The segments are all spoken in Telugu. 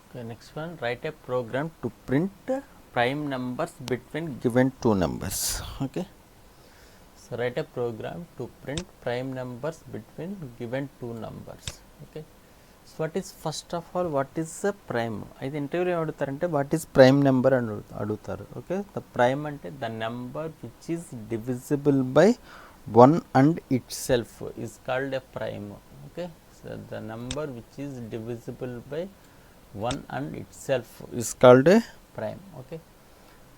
Okay, next one, write a program to print prime numbers between given two numbers. Okay, so write a program to print prime numbers between given two numbers. Okay, so what is, first of all, what is a prime? అయితే ఇంటర్వ్యూలో ఏమడుగుతారంటే వాట్ ఈస్ ప్రైమ్ నెంబర్ అని అడుగుతారు. ఓకే, ద ప్రైమ్ అంటే the number which is divisible by one and it self is called a prime. Okay, so the number which is divisible by one and itself is called a prime. Okay,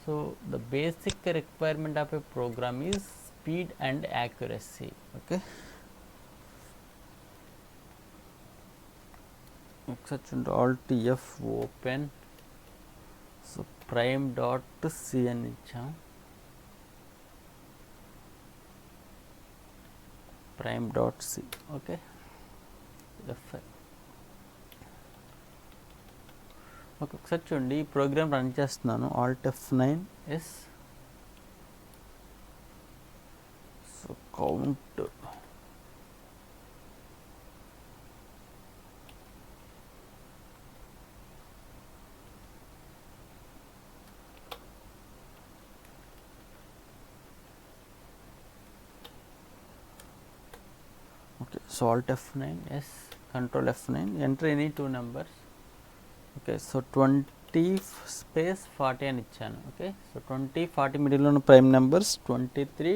so the basic requirement of a program is speed and accuracy. Okay, such and alt f open, so prime dot c అని ఇచ్చాం, prime dot c. okay, f. Okay, ఒకసారి చూడండి, ఈ ప్రోగ్రామ్ రన్ చేస్తున్నాను, alt F9 yes. So count okay, so alt F9 yes, control F9, enter any two numbers. Okay, so 20 space 40 అని ఇచ్చాను. ఓకే, సో 20 40 మిడిల్లో ఉన్న ప్రైమ్ నెంబర్స్ 23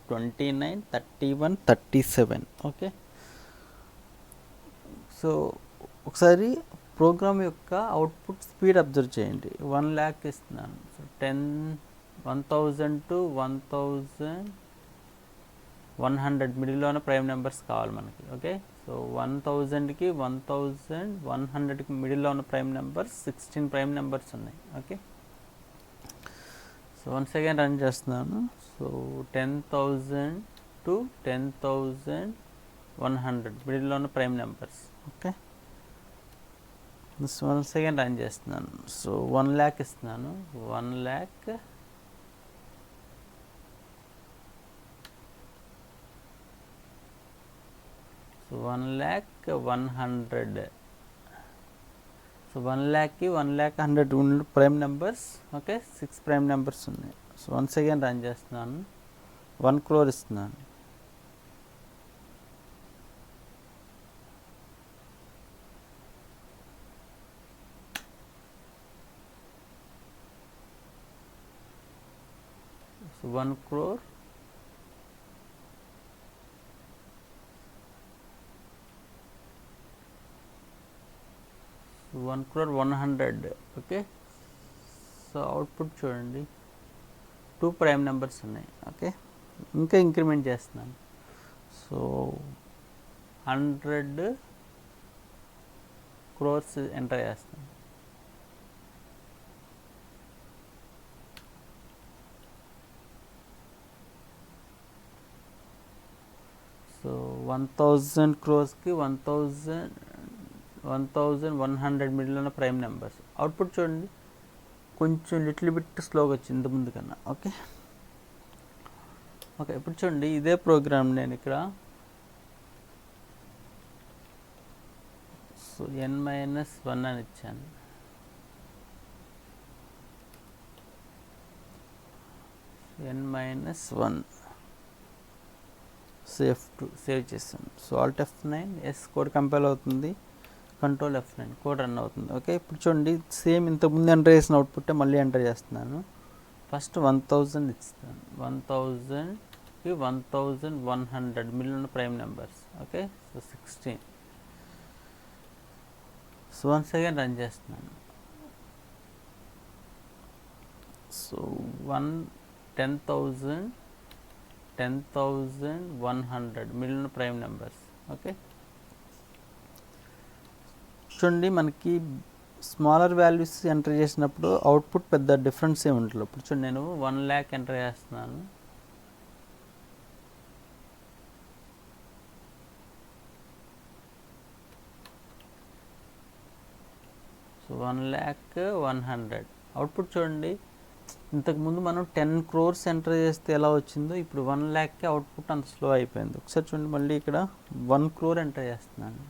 29 31 37. ఓకే, సో ఒకసారి ప్రోగ్రామ్ యొక్క అవుట్పుట్ స్పీడ్ అబ్జర్వ్ చేయండి. 1 lakh ఇస్తున్నాను, సో 1000 to 1100 మిడిల్లోనే ప్రైమ్ నెంబర్స్ కావాలి మనకి. ఓకే, సో 1000కి 1100కి మిడిల్లో ఉన్న ప్రైమ్ నెంబర్స్ 16 ప్రైమ్ నెంబర్స్ ఉన్నాయి. Okay, so once again run చేస్తున్నాను. సో 10,000 to 10,100 మిడిల్లో ఉన్న prime numbers. Okay, once again run చేస్తున్నాను. సో 1 lakh ఇస్తున్నాను, 1 lakh 1,00,100. సో 1,00,000కి 1,00,100 ఉన్న prime numbers. Okay, 6 prime numbers ఉన్నాయి. సో వన్స్ అగైన్ రన్ చేస్తున్నాను, 1 crore ఇస్తున్నాను. So 1 crore 1,00,100. Okay, so output చూడండి, 2 ప్రైమ్ నెంబర్స్ ఉన్నాయి. ఓకే, ఇంకా ఇంక్రిమెంట్ చేస్తున్నాను. సో 100 crores ఎంటర్ చేస్తాను. సో 1000 crores-కి 1100 మిడిల్ ఉన్న ప్రైమ్ నెంబర్స్. అవుట్పుట్ చూడండి, కొంచెం లిటిల్ బిట్ స్లోగా వచ్చింది ముందు కన్నా. ఓకే, ఓకే, ఇప్పుడు చూడండి, ఇదే ప్రోగ్రామ్ నేను ఇక్కడ సో n-1 అని ఇచ్చాను. n-1 సేవ్ చేస్తాను. So alt F9 yes, code compile అవుతుంది, కంట్రోల్ F9, కోడ్ రన్ అవుతుంది. ఓకే, ఇప్పుడు చూడండి, సేమ్ ఇంతకుముందు ఎంటర్ చేసిన అవుట్పుట్ మళ్ళీ ఎంటర్ చేస్తున్నాను. ఫస్ట్ 1000 ఇస్తాను, 1000కి 1100 million prime numbers. Okay, so 16. So once again run చేస్తున్నాను. So 10,100 million prime numbers. Okay, చూడండి, మనకి స్మాలర్ వాల్యూస్ ఎంటర్ చేసినప్పుడు అవుట్పుట్ పెద్ద డిఫరెన్స్ ఏమి ఉండదు. ఇప్పుడు చూడండి, నేను 1 lakh ఎంటర్ చేస్తున్నాను. సో 1,00,100 అవుట్పుట్ చూడండి, ఇంతకుముందు మనం 10 crores ఎంటర్ చేస్తే ఎలా వచ్చిందో ఇప్పుడు 1 lakh అవుట్పుట్ అంత స్లో అయిపోయింది. ఒకసారి చూడండి, మళ్ళీ ఇక్కడ 1 crore ఎంటర్ చేస్తున్నాను.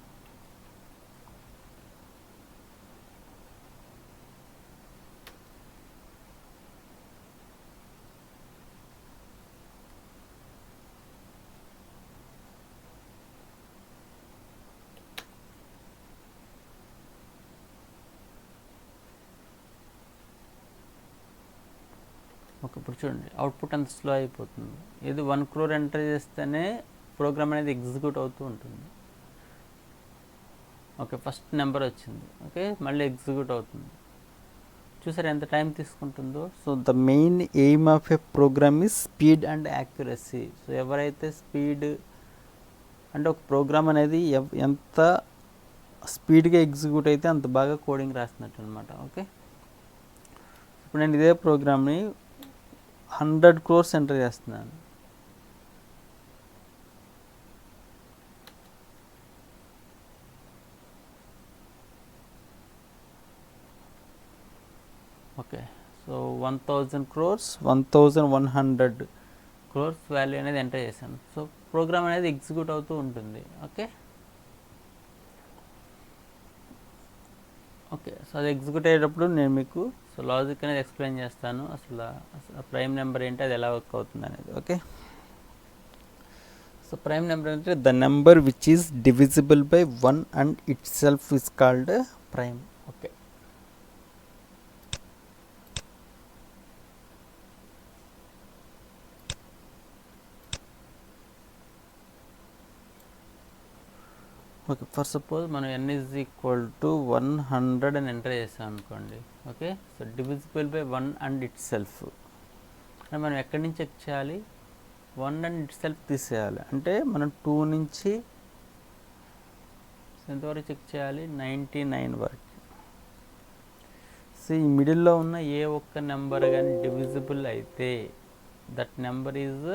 ఓకే, ఇప్పుడు చూడండి అవుట్పుట్ అంత స్లో అయిపోతుంది. ఇది 1 crore ఎంటర్ చేస్తేనే ప్రోగ్రామ్ అనేది ఎగ్జిక్యూట్ అవుతూ ఉంటుంది. ఓకే, ఫస్ట్ నెంబర్ వచ్చింది. ఓకే, మళ్ళీ ఎగ్జిక్యూట్ అవుతుంది. చూసారు ఎంత టైం తీసుకుంటుందో. So the main aim of a program is speed and accuracy. So ఎవరైతే స్పీడ్ అంటే ఒక ప్రోగ్రామ్ అనేది ఎంత స్పీడ్గా ఎగ్జిక్యూట్ అయితే అంత బాగా కోడింగ్ రాసినట్టు అనమాట. ఓకే, ఇప్పుడు నేను ఇదే ప్రోగ్రామ్ని 100 crores ఎంటర్ చేస్తున్నాను. Okay, so 1000 crores 1100 crores value అనేది ఎంటర్ చేశాను. సో ప్రోగ్రామ్ అనేది ఎగ్జిక్యూట్ అవుతూ ఉంటుంది. ఓకే ఓకే సో అది ఎగ్జిక్యూట్ అయ్యేటప్పుడు నేను మీకు సో లాజిక్ అనేది ఎక్స్ప్లెయిన్ చేస్తాను. అసలు ప్రైమ్ నెంబర్ ఏంటి, అది ఎలా వర్క్ అవుతుంది అనేది. ఓకే, సో ప్రైమ్ నెంబర్ అంటే the number which is divisible by 1 and it self is called prime. Okay, okay for suppose మనం n ఈజ్ ఈక్వల్ టు 100 అని ఎంటర్ చేసాం అనుకోండి. Okay, so divisible by 1 and it self అంటే మనం ఎక్కడి నుంచి చెక్ చేయాలి, 1 అండ్ ఇట్ సెల్ఫ్ తీసేయాలి. అంటే మనం 2 నుంచి ఎంతవరకు చెక్ చేయాలి, 99 వరకు. సో ఈ మిడిల్లో ఉన్న ఏ ఒక్క నెంబర్ కానీ డివిజిబుల్ అయితే that number is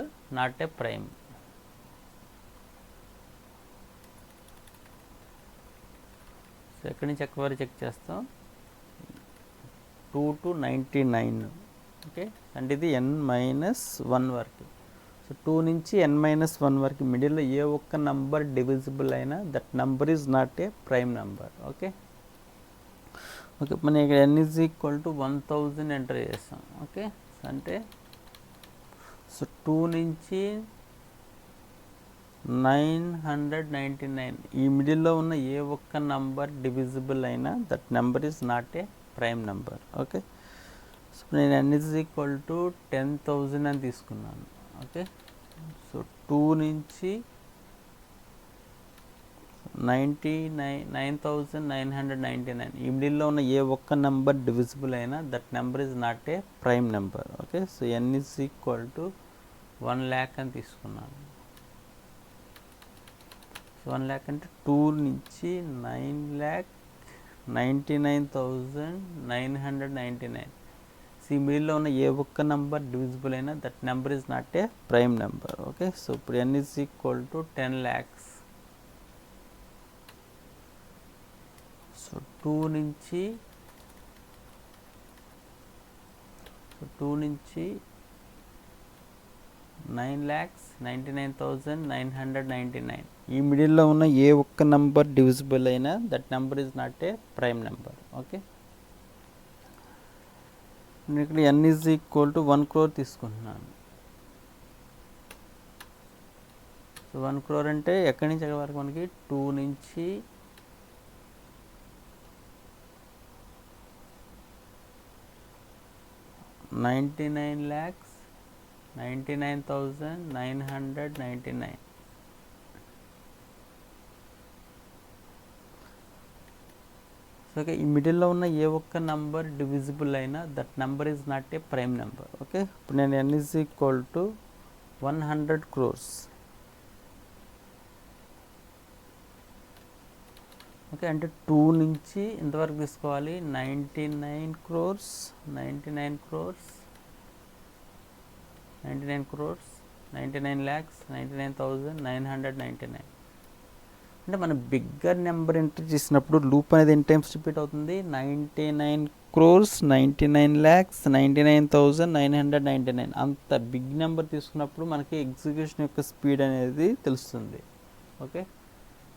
not a prime. So ఎక్కడి నుంచి ఎక్కడి వరకు చెక్ చేస్తాం, 2 to 99. ఓకే, అంటే ఇది n-1 వరకు. సో 2 నుంచి n-1 వరకు మిడిల్లో ఏ ఒక్క నంబర్ డివిజిబుల్ అయినా that number is not a prime number. Okay okay మనం ఇక్కడ n is equal to 1000 enter చేస్తాం. ఓకే, అంటే సో 2 నుంచి 999 ఈ మిడిల్లో ఉన్న ఏ ఒక్క నంబర్ డివిజిబుల్ అయినా that number is not a prime number. Okay, so నేను n ఈజ్ ఈక్వల్ టు 10,000 అని తీసుకున్నాను. ఓకే, సో 2 నుంచి 99999 ఈ మిడిల్లో ఉన్న ఏ ఒక్క నెంబర్ డివిజిబుల్ అయినా that number is not a prime number. Okay, so n is equal to 1 lakh అని తీసుకున్నాను. సో 1 lakh అంటే 2 నుంచి 9,99,999 ఈ మిడిల్లో ఉన్న ఏ ఒక్క నెంబర్ డివిజిబుల్ అయినా that number is not a prime number. Okay, so ఇప్పుడు n is equal to 10 lakhs. So 2 నుంచి 9,99,999 ఈ మిడిల్లో ఉన్న ఏ ఒక్క నెంబర్ డివిజిబుల్ అయినా that number is not a prime number. Okay, నేను ఇక్కడ n is equal to 1 crore తీసుకుంటున్నాను. సో 1 crore అంటే ఎక్కడి నుంచి ఎక్కడి వరకు మనకి 2 నుంచి 99,99,999. ఓకే, ఈ మిడిల్లో ఉన్న ఏ ఒక్క నంబర్ డివిజిబుల్ అయినా that number is not a prime number. Okay, ఇప్పుడు నేను n is equal to 100 crores. Okay, అంటే 2 నుంచి ఇంతవరకు తీసుకోవాలి, 99 crores 99 crores 99 crores 99 lakhs 99,999. అంటే మనం బిగ్గర్ నెంబర్ ఎంటర్ చేసినప్పుడు లూప్ అనేది ఎన్ని టైమ్స్ రిపీట్ అవుతుంది, 99 crores 99 lakhs 99,999. అంత బిగ్ నెంబర్ తీసుకున్నప్పుడు మనకి ఎగ్జిక్యూషన్ యొక్క స్పీడ్ అనేది తెలుస్తుంది. ఓకే,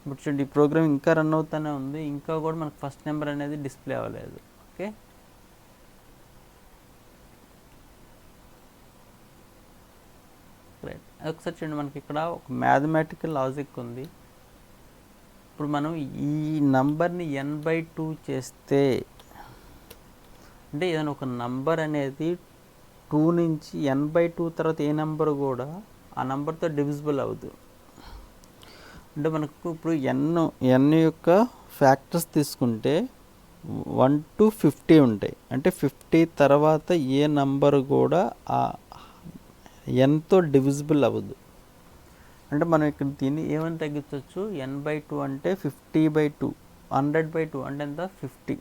ఇప్పుడు చూడండి ఈ ప్రోగ్రామ్ ఇంకా రన్ అవుతూనే ఉంది, ఇంకా కూడా మనకు ఫస్ట్ నెంబర్ అనేది డిస్ప్లే అవ్వలేదు. ఓకే, రైట్, ఒకసారి చూడండి మనకి ఇక్కడ ఒక మ్యాథమెటికల్ లాజిక్ ఉంది. ఇప్పుడు మనం ఈ నంబర్ని n/2 చేస్తే అంటే ఏదైనా ఒక నంబర్ అనేది 2 నుంచి n/2 తర్వాత ఏ నెంబర్ కూడా ఆ నెంబర్తో డివిజిబుల్ అవ్వదు. అంటే మనకు ఇప్పుడు n యొక్క ఫ్యాక్టర్స్ తీసుకుంటే 1 to 50 ఉంటాయి. అంటే 50 తర్వాత ఏ నంబర్ కూడా ఆ nతో డివిజిబుల్ అవ్వదు. అంటే మనం ఇక్కడ దీన్ని ఏమని తగ్గించవచ్చు, n/2 అంటే 50/2, 100/2 అంటే ఎంత 50.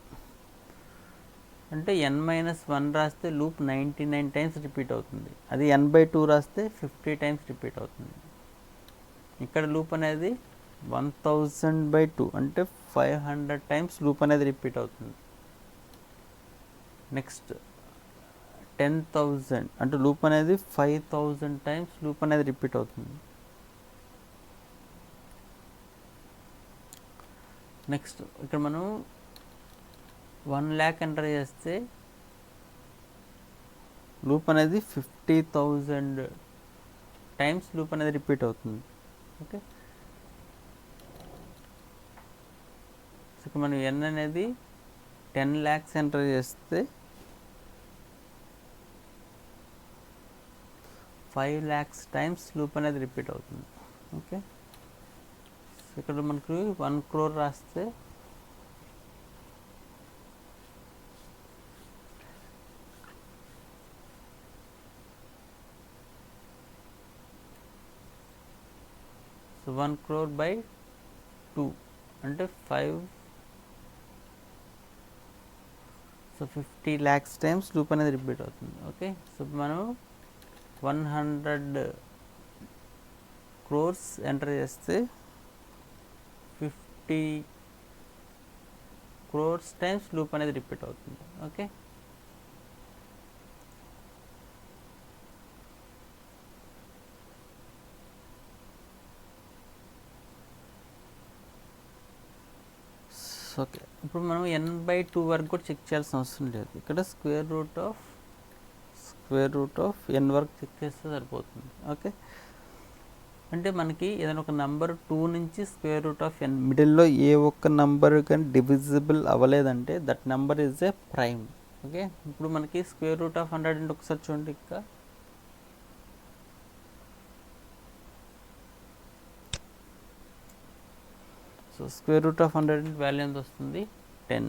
అంటే n-1 రాస్తే లూప్ 99 టైమ్స్ రిపీట్ అవుతుంది. అది n/2 రాస్తే 50 టైమ్స్ రిపీట్ అవుతుంది. ఇక్కడ లూప్ అనేది 1000/2 అంటే 500 టైమ్స్ లూప్ అనేది రిపీట్ అవుతుంది. నెక్స్ట్ 10,000 అంటే లూప్ అనేది 5000 టైమ్స్ లూప్ అనేది రిపీట్ అవుతుంది. నెక్స్ట్ ఇక్కడ మనం 1 lakh ఎంటర్ చేస్తే లూప్ అనేది 50,000 టైమ్స్ లూప్ అనేది రిపీట్ అవుతుంది. ఓకే, సో ఇక్కడ మనం n అనేది 10 lakhs ఎంటర్ చేస్తే 5 lakhs టైమ్స్ లూప్ అనేది రిపీట్ అవుతుంది. ఓకే, సో ఇక్కడ మనకు 1 crore రాస్తే సో 1 crore/2 అంటే 5, సో 50 lakhs టైమ్స్ లూప్ అనేది రిపీట్ అవుతుంది. ఓకే, సో మనం 100 crores ఎంటర్ చేస్తే 50 crores టైమ్స్ లూప్ అనేది రిపీట్ అవుతుంది. ఓకే, ఓకే, ఇప్పుడు మనం n/2 వరకు కూడా చెక్ చేయాల్సిన అవసరం లేదు. ఇక్కడ స్క్వేర్ రూట్ ఆఫ్ n వరకు చెక్ చేస్తే సరిపోతుంది. ఓకే, అంటే మనకి ఏదైనా ఒక నెంబర్ 2 నుంచి స్క్వేర్ రూట్ ఆఫ్ n మిడిల్లో ఏ ఒక్క నెంబర్ కానీ డివిజిబుల్ అవ్వలేదంటే that number is a prime. Okay, ఇప్పుడు మనకి స్క్వేర్ రూట్ ఆఫ్ 100 అంటే ఒకసారి చూడండి. ఇంకా so square root of 100 value ఎంత వస్తుంది, 10.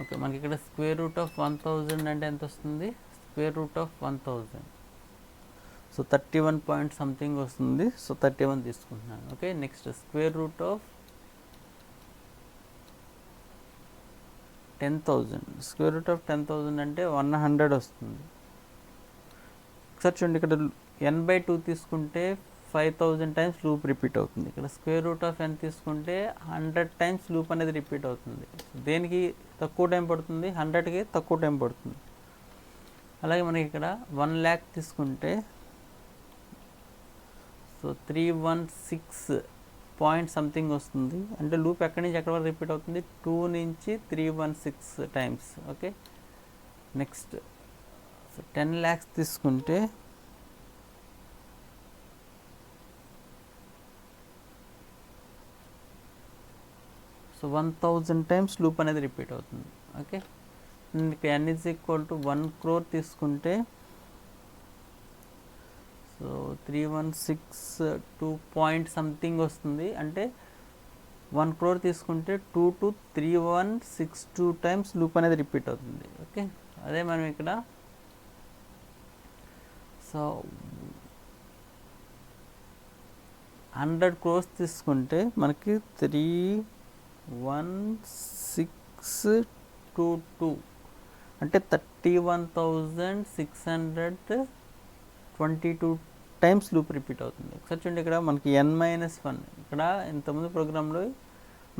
ఓకే, మనకి ఇక్కడ స్క్వేర్ రూట్ ఆఫ్ 1000 అంటే ఎంత వస్తుంది, square root of 1000, so 31 point something వస్తుంది. సో 31 తీసుకుంటున్నాను. Okay, next square root of 10,000, square root of 10,000 అంటే 100 వస్తుంది. ఒకసారి చూడండి, ఇక్కడ n/2 తీసుకుంటే 5000 టైమ్స్ లూప్ రిపీట్ అవుతుంది. ఇక్కడ స్క్వేర్ రూట్ ఆఫ్ n తీసుకుంటే 100 టైమ్స్ లూప్ అనేది రిపీట్ అవుతుంది. దేనికి తక్కువ టైం పడుతుంది, 100కి తక్కువ టైం పడుతుంది. అలాగే మనకి ఇక్కడ 1 lakh తీసుకుంటే సో 316 పాయింట్ సంథింగ్ వస్తుంది. అంటే లూప్ ఎక్కడి నుంచి ఎక్కడి వరకు రిపీట్ అవుతుంది, 2 నుంచి 316 times. Okay, next so 10 lakhs తీసుకుంటే సో 1000 టైమ్స్ లూప్ అనేది రిపీట్ అవుతుంది. Okay, n is equal to 1 crore తీసుకుంటే సో 3162 పాయింట్ సంథింగ్ వస్తుంది. అంటే 1 crore తీసుకుంటే 2 to 3162 టైమ్స్ లూప్ అనేది రిపీట్ అవుతుంది. ఓకే, అదే మనం ఇక్కడ సో 100 crores తీసుకుంటే మనకి 31622 అంటే 31,622 టైమ్స్ లూప్ రిపీట్ అవుతుంది. ఒకసారి చూడండి, ఇక్కడ మనకి n-1, ఇక్కడ ఇంతకుముందు ప్రోగ్రాంలో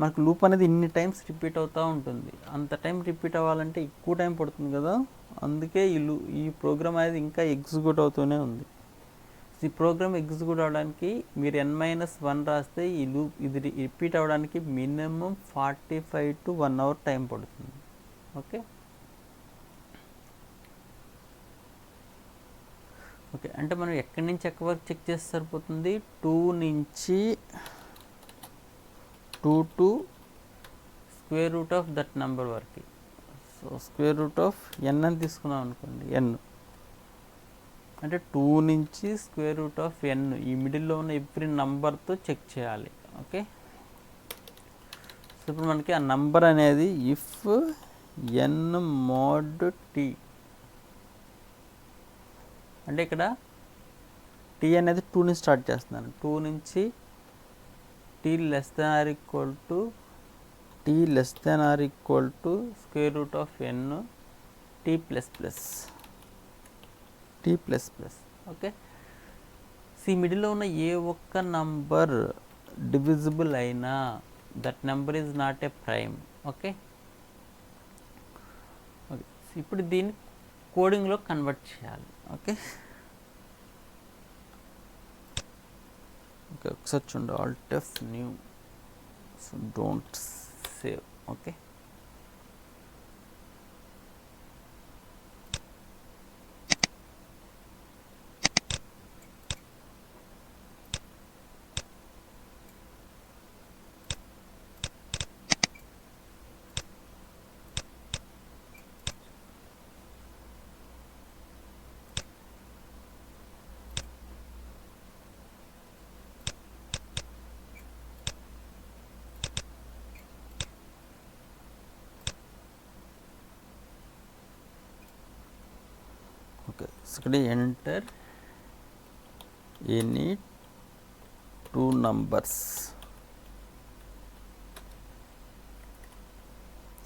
మనకు లూప్ అనేది ఇన్ని టైమ్స్ రిపీట్ అవుతూ ఉంటుంది. అంత టైం రిపీట్ అవ్వాలంటే ఎక్కువ టైం పడుతుంది కదా, అందుకే ఈ ప్రోగ్రామ్ అనేది ఇంకా ఎగ్జిక్యూట్ అవుతూనే ఉంది. ఈ ప్రోగ్రామ్ ఎగ్జిక్యూట్ అవ్వడానికి మీరు n-1 రాస్తే ఈ లూప్ ఇది రిపీట్ అవ్వడానికి మినిమం 45 to 1 hour టైం పడుతుంది. ఓకే, ఓకే, అంటే మనం ఎక్కడి నుంచి ఎక్కడి వరకు చెక్ చేస్తే సరిపోతుంది, 2 నుంచి 2 to square root of that number వరకు. సో స్క్వేర్ రూట్ ఆఫ్ ఎన్ అని తీసుకున్నాం అనుకోండి, ఎన్ అంటే 2 నుంచి స్క్వేర్ రూట్ ఆఫ్ ఎన్ ఈ మిడిల్లో ఉన్న ఎవ్రీ నంబర్తో చెక్ చేయాలి. ఓకే, సో ఇప్పుడు మనకి ఆ నంబర్ అనేది ఇఫ్ ఎన్ మోడ్ టీ, అంటే ఇక్కడ టీ అనేది 2 నుంచి స్టార్ట్ చేస్తున్నాను. 2 నుంచి t less than or equal to square root of n t plus plus. Okay, సి మిడిల్లో ఉన్న ఏ ఒక్క నంబర్ డివిజిబుల్ అయినా that number is not a prime. Okay, ఇప్పుడు దీన్ని కోడింగ్లో కన్వర్ట్ చేయాలి. ఓకే, ఒకసారి చూడండి, alt F new, so don't save. Okay, ఇక్కడ enter any 2 numbers.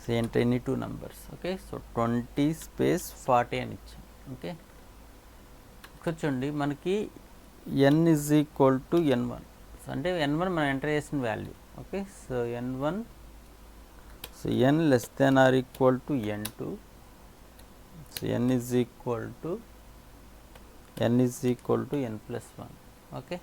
So enter any 2 numbers. Okay, so 20 space 40 అని ఇచ్చాం. ఓకే, ఇక్కడ చూడండి మనకి n is equal to n1, అంటే n1 మనం ఎంటర్ చేసిన value. Okay, so n1, so n less than or equal to n2, so n is equal to n plus 1. Okay,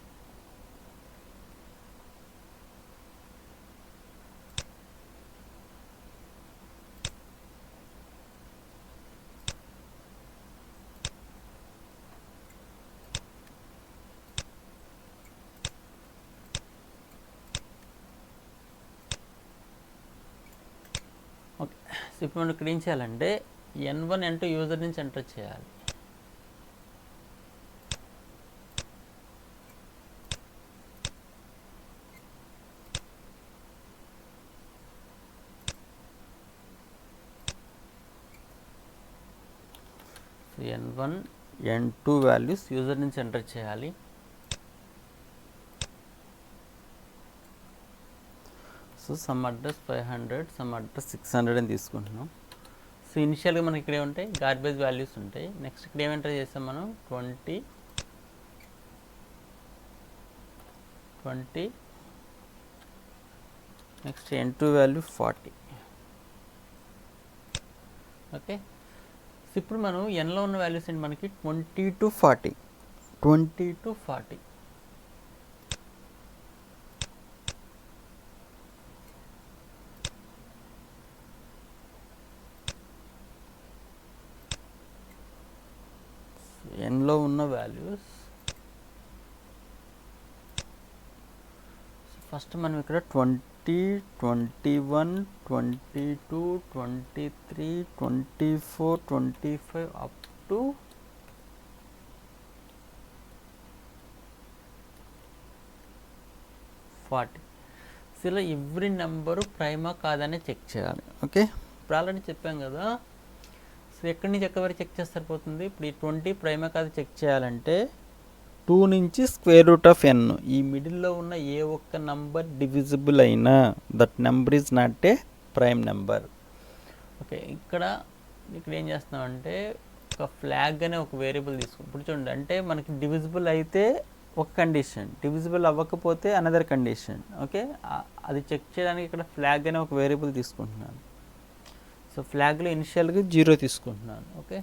okay, so ఇప్పుడు మనం ఇక్కడ ఏం చేయాలంటే n1 n2 యూజర్ నుంచి ఎంటర్ చేయాలి. n1 n2 వాల్యూస్ యూజర్ నుంచి ఎంటర్ చేయాలి. So some address 500, some address 600 అని తీసుకుంటున్నాం. సో ఇనిషియల్గా మనకి ఇక్కడే ఉంటాయి గార్బేజ్ వాల్యూస్ ఉంటాయి. నెక్స్ట్ ఇక్కడ ఏం ఎంటర్ చేస్తాం మనం 20, next n2 value 40. Okay, so ఇప్పుడు మనం ఎన్లో ఉన్న వాల్యూస్ ఏంటి మనకి 20 to 40. ఎన్లో ఉన్న వాల్యూస్ ఫస్ట్ మనం ఇక్కడ 20, 21, 22, 23, 24, 25 అప్ టు 40. సో ఇలా ఎవ్రీ నెంబరు ప్రైమా కాదని చెక్ చేయాలి. ఓకే, ఇప్పుడు ఆల్రెడీ చెప్పాం కదా. సో ఎక్కడి నుంచి ఎక్కడి వరకు చెక్ చేస్తే సరిపోతుంది. ఇప్పుడు ఈ 20 ప్రైమా కాదు చెక్ చేయాలంటే 2 నుంచి స్క్వేర్ రూట్ ఆఫ్ n ఈ మిడిల్లో ఉన్న ఏ ఒక్క నంబర్ డివిజిబుల్ అయినా that number is not a prime number. Okay, ఇక్కడ ఏం చేస్తున్నామంటే ఒక ఫ్లాగ్ అనే ఒక వేరియబుల్ తీసుకుంటాం. ఇప్పుడు చూడండి, అంటే మనకి డివిజిబుల్ అయితే ఒక కండిషన్, డివిజిబుల్ అవ్వకపోతే అనదర్ కండిషన్. ఓకే, అది చెక్ చేయడానికి ఇక్కడ ఫ్లాగ్ అనే ఒక వేరియబుల్ తీసుకుంటున్నాను. సో ఫ్లాగ్లో ఇనిషియల్గా 0 తీసుకుంటున్నాను. ఓకే,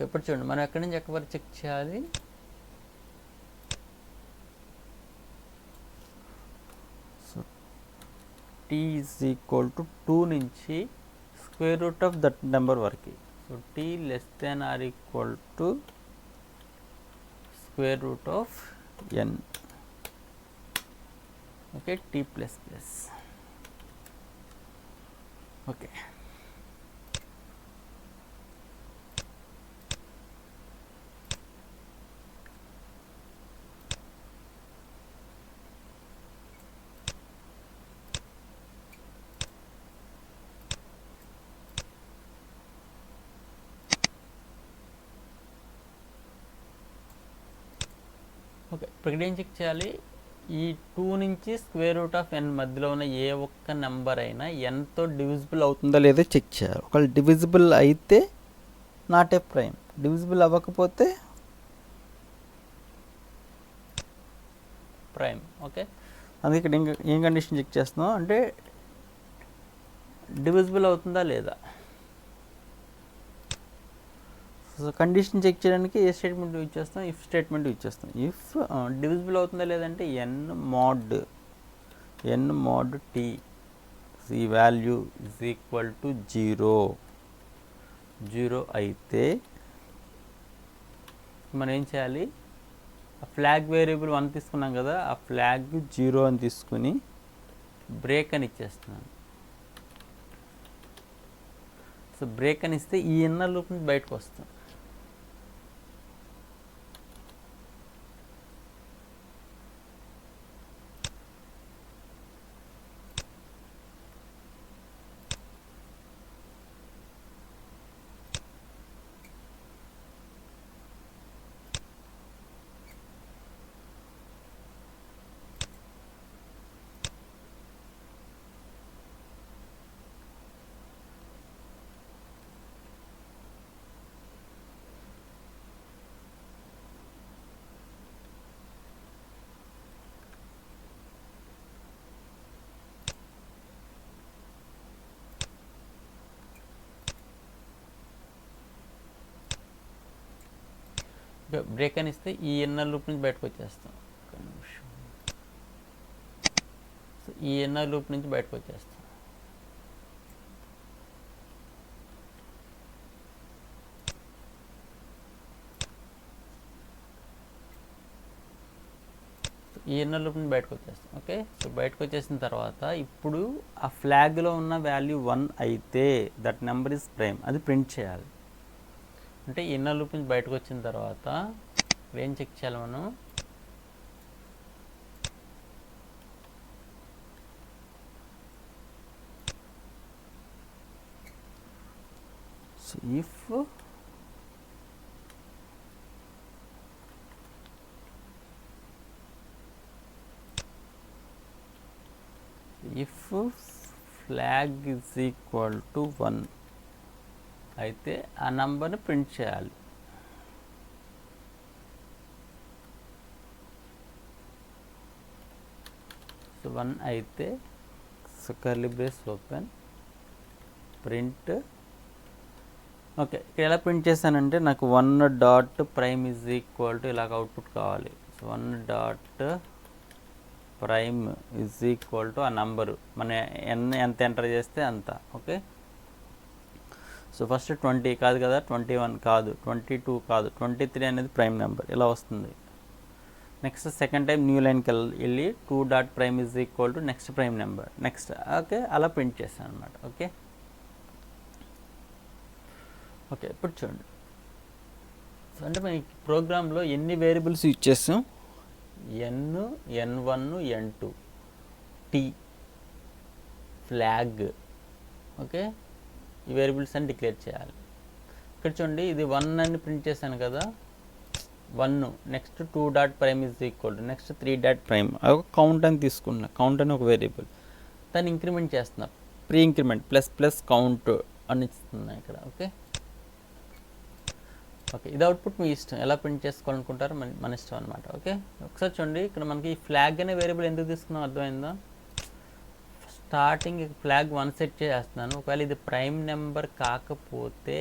ఇప్పుడు చూడండి మనం ఎక్కడి నుంచి ఎక్కడి వరకు చెక్ చేయాలి. So t is equal to 2 నుంచి square root of that number వరకు. So t less than or equal to square root of n. Okay, t plus plus. Okay, okay, ఇప్పుడు ఏం చెక్ చేయాలి, ఈ 2 నుంచి స్క్వేర్ రూట్ ఆఫ్ n మధ్యలో ఉన్న ఏ ఒక్క నెంబర్ అయినా nతో డివిజిబుల్ అవుతుందా లేదో చెక్ చేయాలి. ఒకవేళ డివిజిబుల్ అయితే నాట్ ఏ ప్రైమ్, డివిజిబుల్ అవ్వకపోతే ప్రైమ్. ఓకే, అందుకే ఇక్కడ ఏం కండిషన్ చెక్ చేస్తున్నాం అంటే డివిజిబుల్ అవుతుందా లేదా. సో కండిషన్ చెక్ చేయడానికి ఏ స్టేట్మెంట్ యూజ్ చేస్తాం, ఇఫ్ స్టేట్మెంట్ యూజ్ చేస్తాం. ఇఫ్ డివిజిబుల్ అవుతుందా లేదంటే n mod t ఈ వాల్యూ ఈజ్ ఈక్వల్ టు 0 అయితే మనం ఏం చేయాలి, ఆ ఫ్లాగ్ వేరియబుల్ 1 తీసుకున్నాం కదా, ఆ ఫ్లాగ్ 0 అని తీసుకుని బ్రేక్ అని ఇచ్చేస్తున్నాను. సో బ్రేక్ అని ఇస్తే ఈ ఇన్నర్ లూప్ నుంచి బయటకు వస్తాం. బ్రేక్ అని ఇస్తే ఈ ఇన్నర్ లూప్ నుంచి బయటకు వచ్చేస్తాం. సో ఈ ఇన్నర్ లూప్ నుంచి బయటకు వచ్చేస్తాం. ఈ ఇన్నర్ లూప్ నుంచి బయటకు వచ్చేస్తాం. ఓకే, సో బయటకు వచ్చేసిన తర్వాత ఇప్పుడు ఆ ఫ్లాగ్లో ఉన్న వాల్యూ 1 అయితే దట్ నెంబర్ ఈజ్ ప్రైమ్, అది ప్రింట్ చేయాలి. అంటే ఇన్నర్ లూప్ నుంచి బయటకు వచ్చిన తర్వాత ఏం చెక్ చేయాలి మనం, so if flag is equal to 1 అయితే ఆ నంబర్ని ప్రింట్ చేయాలి. సో 1 అయితే so curly brace open print. Okay, ఇక్కడ ఎలా ప్రింట్ చేశానంటే నాకు 1 dot prime is equal to ఇలాగ అవుట్పుట్ కావాలి. So 1 dot prime is equal to ఆ నంబరు మన ఎంత ఎంటర్ చేస్తే అంత. ఓకే, సో ఫస్ట్ 20 కాదు కదా, 21 కాదు, 22 కాదు, 23 అనేది ప్రైమ్ నెంబర్ ఇలా వస్తుంది. నెక్స్ట్ సెకండ్ టైం న్యూ లైన్కి వెళ్ళి 2 dot prime is equal to next prime number next. Okay, అలా ప్రింట్ చేస్తాను అనమాట. ఓకే ఓకే ఇప్పుడు చూడండి, సో అంటే మన ప్రోగ్రాంలో ఎన్ని వేరియబుల్స్ యూజ్ చేస్తాం, n1 n2 t flag. Okay, ఈ వేరియబుల్స్ అని డిక్లేర్ చేయాలి. ఇక్కడ చూడండి ఇది 1 అని ప్రింట్ చేశాను కదా, 1 next 2 dot prime is equal to next 3 dot prime ఒక కౌంట్ అని తీసుకున్నా. కౌంట్ అని ఒక వేరియబుల్, దాన్ని ఇంక్రిమెంట్ చేస్తున్నా, ప్రీ ఇంక్రిమెంట్ ప్లస్ కౌంట్ అని ఇస్తున్నా ఇక్కడ. ఓకే ఓకే, ఇది అవుట్పుట్ మీ ఇష్టం, ఎలా ప్రింట్ చేసుకోవాలనుకుంటారో మన ఇష్టం అనమాట. ఓకే, ఒకసారి చూడండి ఇక్కడ మనకి ఈ ఫ్లాగ్ అనే వేరియబుల్ ఎందుకు తీసుకున్నాం అర్థమైందా. స్టార్టింగ్ ఫ్లాగ్ 1 సెట్ చేస్తున్నాను, ఒకవేళ ఇది ప్రైమ్ నెంబర్ కాకపోతే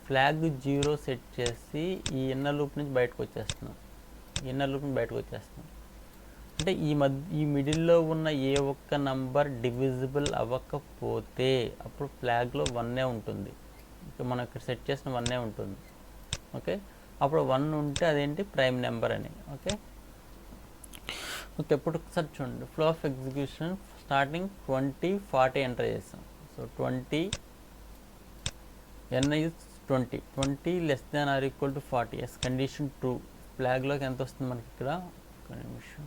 ఫ్లాగ్ 0 సెట్ చేసి ఈ ఇన్నర్ లూప్ నుంచి బయటకు వచ్చేస్తున్నాను. అంటే ఈ మిడిల్లో ఉన్న ఏ ఒక్క నంబర్ డివిజిబుల్ అవ్వకపోతే అప్పుడు ఫ్లాగ్లో 1 ఉంటుంది. మనం ఇక్కడ సెట్ చేసిన 1 ఉంటుంది. ఓకే, అప్పుడు 1 ఉంటే అదేంటి ప్రైమ్ నెంబర్ అని. ఓకే ఓకే ఇప్పుడు ఒకసారి చూడండి, flow of execution starting 20 40 enter చేస్తాం. So 20 n is 20 less than or equal to 40. Yes condition true. ఫ్లాగ్లోకి ఎంత వస్తుంది మనకి ఇక్కడ, ఒక నిమిషం,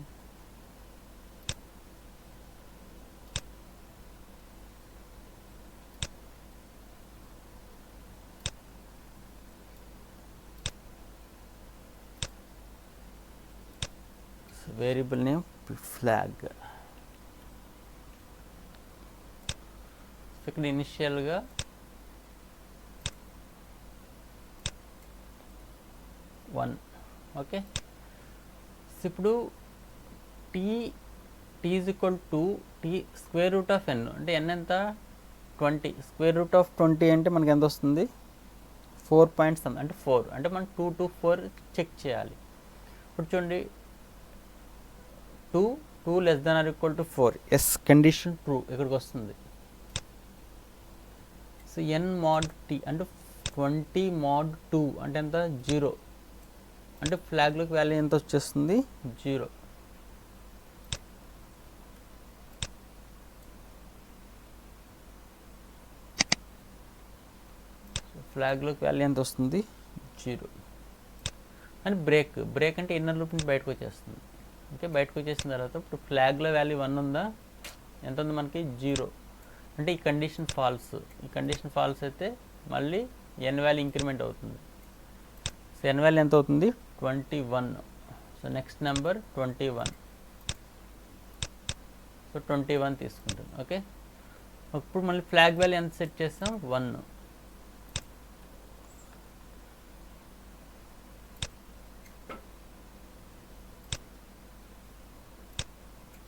వేరియబుల్ నేమ్ ఫ్లాగ్. ఇక్కడ ఇనిషియల్గా వన్. ఓకే, ఇప్పుడు t is equal to t square root of n అంటే ఎన్ ఎంత 20. స్క్వేర్ రూట్ ఆఫ్ 20 అంటే మనకి ఎంత వస్తుంది 4 పాయింట్స్ అంటే 4 అంటే మనం 2 to 4 చెక్ చేయాలి. ఇప్పుడు చూడండి 2 less than or equal to 4 yes condition true ఇక్కడికి వస్తుంది. సో ఎన్ mod టీ అంటే 20 mod 2 అంటే ఎంత 0 అంటే ఫ్లాగ్లోకి వాల్యూ ఎంత వచ్చేస్తుంది 0. ఫ్లాగ్లోకి వాల్యూ ఎంత వస్తుంది 0 అని బ్రేక్ అంటే ఇన్నర్ లూప్ నుంచి బయటకు వచ్చేస్తుంది. ఓకే, బయటకు వచ్చేసిన తర్వాత ఇప్పుడు ఫ్లాగ్లో వాల్యూ 1 ఉందా, ఎంత ఉంది మనకి 0 అంటే ఈ కండిషన్ ఫాల్స్. ఈ కండిషన్ ఫాల్స్ అయితే మళ్ళీ ఎన్ వాల్యూ ఇంక్రిమెంట్ అవుతుంది. సో ఎన్ వాల్యూ ఎంత అవుతుంది 21. So next number 21. సో 21 తీసుకుంటాను. ఓకే, ఇప్పుడు మళ్ళీ ఫ్లాగ్ వాల్యూ ఎంత సెట్ చేస్తాం 1.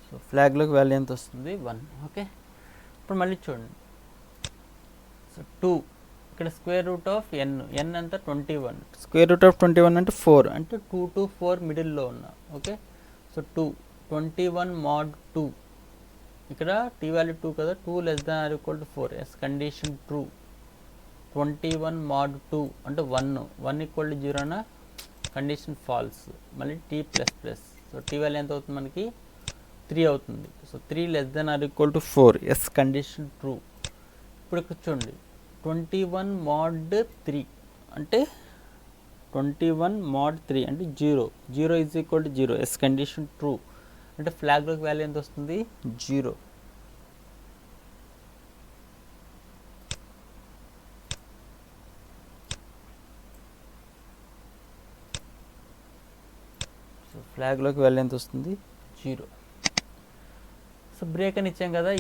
సో ఫ్లాగ్లోకి వాల్యూ ఎంత వస్తుంది 1. ఓకే, ఇప్పుడు మళ్ళీ చూడండి. సో 2 ఇక్కడ స్క్వేర్ రూట్ ఆఫ్ ఎన్ అంతా 21. స్క్వేర్ రూట్ ఆఫ్ 21 అంటే 4 అంటే 2 to 4 మిడిల్లో ఉన్నా. ఓకే, సో 21 mod 2 ఇక్కడ టీ వాల్యూ 2 కదా, 2 less than or equal to 4 yes condition true. 21 mod 2 అంటే 1 equal to 0 అన్న కండిషన్ ఫాల్స్. మళ్ళీ t plus plus. So t value ఎంత అవుతుంది మనకి 3 అవుతుంది. So 3 less than or equal to 4 yes condition true. ఇప్పుడు ఇక్కడ చూడండి 21 mod 3 అంటే 21 mod 3 అంటే 0 is equal to 0 yes condition true అంటే ఫ్లాగ్లోకి వాల్యూ ఎంత వస్తుంది 0. సో ఫ్లాగ్లోకి వాల్యూ ఎంత వస్తుంది 0. సో బ్రేక్ అని ఇచ్చాం కదా,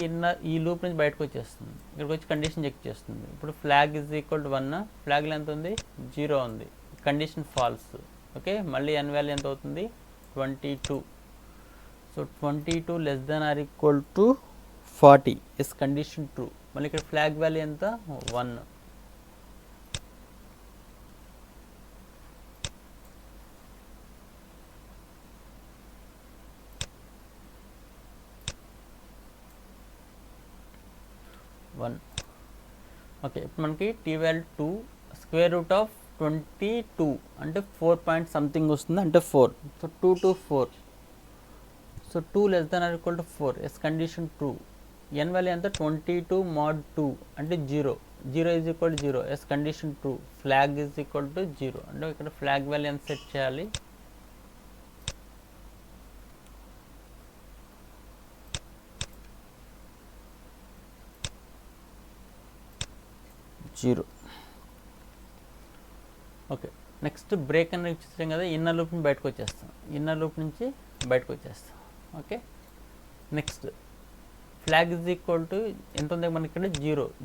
ఈ లూప్ నుంచి బయటకు వచ్చేస్తుంది. ఇక్కడికి వచ్చి కండిషన్ చెక్ చేస్తుంది. ఇప్పుడు ఫ్లాగ్ ఈజ్ ఈక్వల్ టు 1, ఫ్లాగ్లో ఎంత ఉంది 0 ఉంది, కండిషన్ ఫాల్స్. ఓకే, మళ్ళీ ఎన్ వాల్యూ ఎంత అవుతుంది 22. So 22 less than or equal to 40 is condition true. మళ్ళీ ఇక్కడ ఫ్లాగ్ వాల్యూ ఎంత 1. ఓకే, ఇప్పుడు మనకి t value 2 square root of 22 అంటే 4 పాయింట్ సంథింగ్ వస్తుంది అంటే 4. So 2 to 4. So 2 less than or equal to 4 yes condition true. N value ఎంత 22 mod 2 అంటే 0 is equal to 0 yes condition true. Flag is equal to 0 అంటే ఇక్కడ ఫ్లాగ్ వాల్యూ ఎంత సెట్ చేయాలి 0. ఓకే, నెక్స్ట్ బ్రేక్ అని ఇచ్చేస్తాం కదా, ఇన్నర్ లూప్ నుంచి బయటకు వచ్చేస్తాం. Okay, next flag is equal to ఎంత ఉంది మనకి ఇక్కడ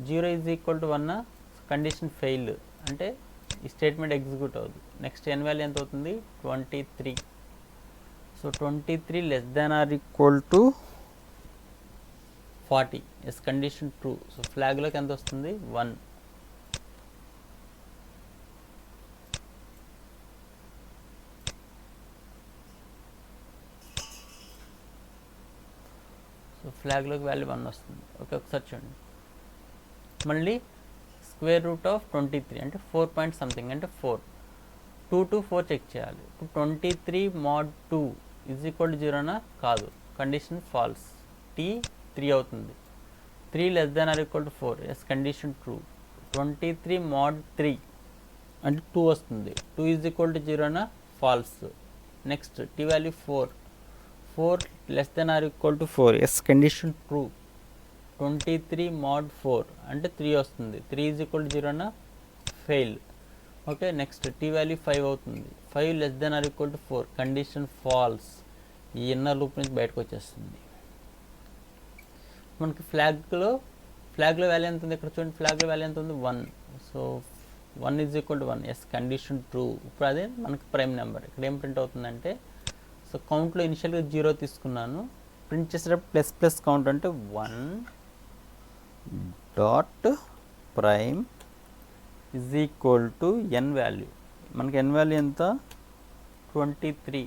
0 is equal to 1 condition fail అంటే ఈ స్టేట్మెంట్ ఎగ్జిక్యూట్ అవుతుంది. నెక్స్ట్ ఎన్ వాల్యూ ఎంత అవుతుంది 23. So 23 less than or equal to 40 yes condition true. So ఫ్లాగ్లోకి ఎంత వస్తుంది 1. సో ఫ్లాగ్లోకి వాల్యూ 1 వస్తుంది. ఓకే, ఒకసారి చూడండి. మళ్ళీ స్క్వేర్ రూట్ ఆఫ్ 23 అంటే 4 పాయింట్ సంథింగ్ అంటే 4. 2 to 4 చెక్ చేయాలి. ఇప్పుడు 23 mod 2 ఈజ్ ఈక్వల్ టు 0 అనా కాదు, కండిషన్ ఫాల్స్. టీ 3 అవుతుంది. 3 less than or equal to 4 yes condition true. 23 mod 3 అంటే 2 వస్తుంది. 2 ఈజ్ ఈక్వల్ టు 0 అనా false. Next t value 4 less than or equal to 4 yes condition true. 23 mod 4 అంటే 3 వస్తుంది. 3 ఈజ్ ఈక్వల్ టు 0 అన్న fail. Okay, next t value 5 అవుతుంది. 5 less than or equal to 4 condition false. ఈ ఇన్నర్ లూప్ నుంచి బయటకు వచ్చేస్తుంది. మనకి ఫ్లాగ్లో వాల్యూ ఎంత ఉంది ఇక్కడ చూడండి, ఫ్లాగ్లో వాల్యూ ఎంత ఉంది 1. So 1 is equal to 1, yes condition true. ఇప్పుడు అదే మనకి ప్రైమ్ నెంబర్. ఇక్కడ ఏం ప్రింట్ అవుతుందంటే, సో కౌంట్లో ఇనిషియల్గా 0 తీసుకున్నాను, ప్రింట్ చేసేటప్పుడు ప్లస్ ప్లస్ కౌంట్ అంటే 1 dot prime is equal to n value. మనకి ఎన్ వాల్యూ ఎంత 23.